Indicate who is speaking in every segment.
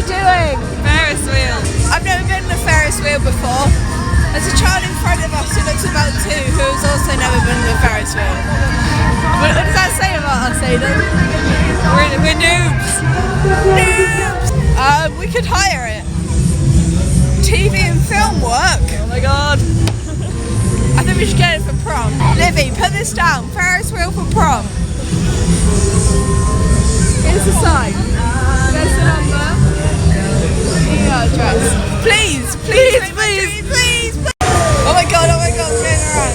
Speaker 1: we doing?
Speaker 2: Ferris wheel.
Speaker 1: I've never been on a Ferris wheel before. There's a child in front of us who looks about 2 who has also never been on a Ferris wheel. What does that say about us, Aidan?
Speaker 2: We're noobs.
Speaker 1: Noobs! We could hire it. TV and film work.
Speaker 2: Oh my god.
Speaker 1: I think we should get it for prom. Livy, put this down. Ferris wheel for prom. Here's the sign. There's the number. Email address. Please. Oh my god, we're going around.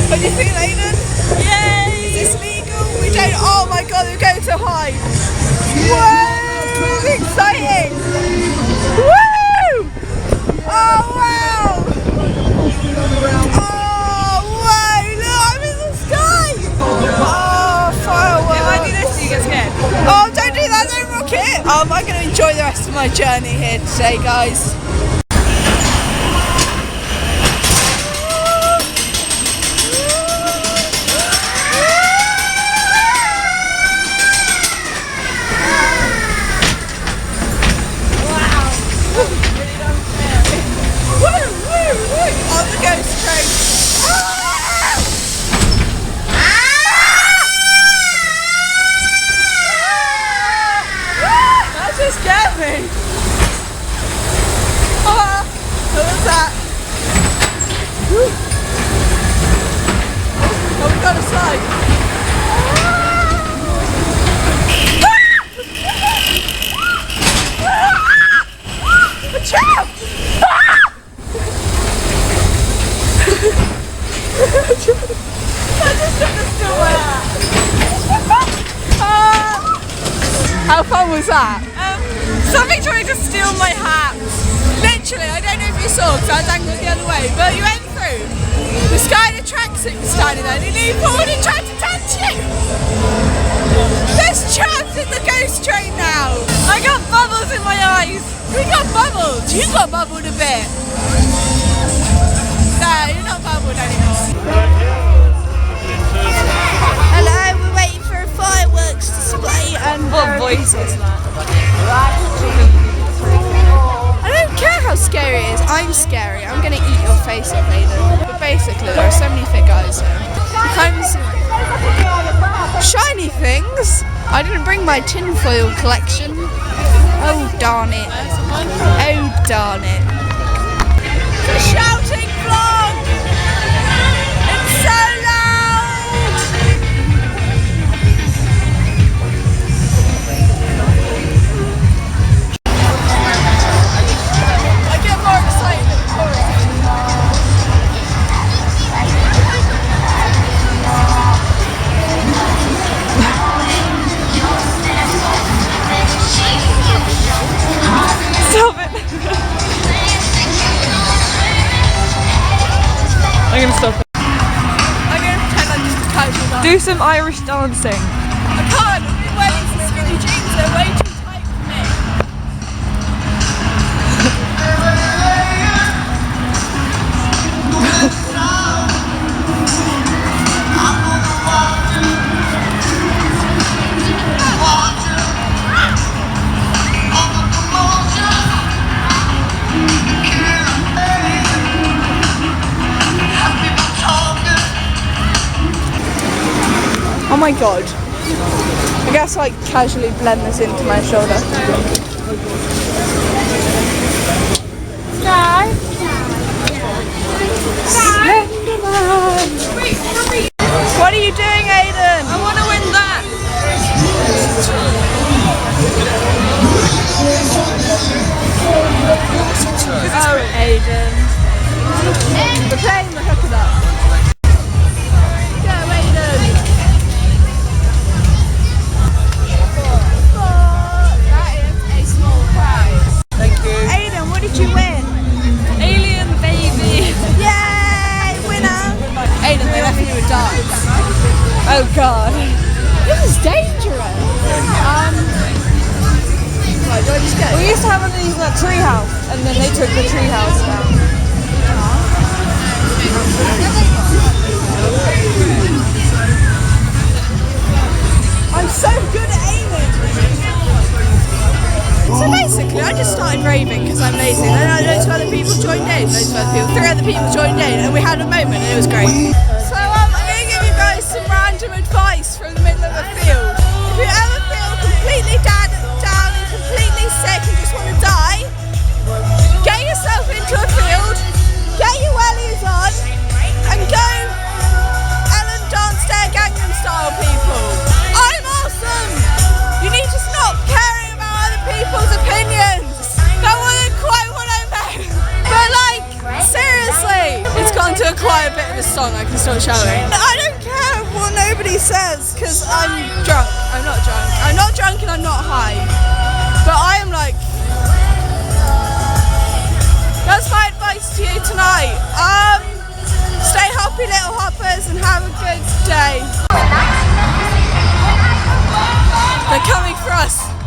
Speaker 1: What do you think, Aidan?
Speaker 2: Yay!
Speaker 1: Is this legal? We don't. Oh my god, we're going so high. Whoa! It's exciting. Woo! Oh wow! Oh wow! Look, I'm in the sky! Oh, fireworks!
Speaker 2: If I do this, do you get scared?
Speaker 1: Oh, don't do that! Don't rock it! I'm going to enjoy the rest of my journey here today, guys. How fun was that?
Speaker 2: Something trying to steal my hat.
Speaker 1: Literally, I don't know if you saw because I was angled the other way, but you went through. This guy in a tracksuit was standing there and he leaned forward and tried to touch you. There's chance in the ghost train now.
Speaker 2: I got bubbles in my eyes.
Speaker 1: We got bubbled. You got bubbled a bit. No, you're not bubbled anymore. Hello, we're waiting for a fireworks display and
Speaker 2: What voice is that?
Speaker 1: I don't care how scary it is. I'm scary. I'm gonna eat your face off, Aidan. But basically, there are so many fit guys here. You can't even see my shiny things. I didn't bring my tinfoil collection. Oh darn it! Oh darn it! The shouting vlog. It's so loud. I get more excited.
Speaker 2: Stop it. I'm gonna stop it.
Speaker 1: I'm gonna pretend I'm just a casual dog.
Speaker 2: Do some Irish dancing.
Speaker 1: I can't. I've been wearing some skinny jeans. They're way too tight for me. Oh my god. I guess I casually blend this into my shoulder. What are you doing, Aidan?
Speaker 2: I want to win that.
Speaker 1: Oh, Aidan. We're playing the hook it up. Go, Aidan. That is a small prize.
Speaker 2: Thank you.
Speaker 1: Aidan, what did you win?
Speaker 2: Alien baby.
Speaker 1: Yay, winner! Aidan, they left you a dance.
Speaker 2: Oh god.
Speaker 1: This is dangerous. Right, do I just go?
Speaker 2: We used to have one of these in that tree house, and then they took the tree house down.
Speaker 1: I'm so good at aiming. So basically, started raving because I'm lazy. And then loads of other people joined in, three other people joined in, and we had a moment and it was great. So I'm going to give you guys some random advice from the middle of a field. If you ever feel completely down and completely sick and just want to die, get yourself into a field, get your wellies on, and go Ellen Dance Dare Gangnam Style, people. I'm awesome! You need to stop caring about other people's opinions. That wasn't quite what I meant. But like, seriously, it's gone to quite a bit of a song. I can start shouting. I don't care what nobody says because I'm drunk. I'm not drunk. I'm not drunk and I'm not high. But I am like, that's my advice to you tonight. Stay happy, little hoppers, and have a good day. They're coming for us.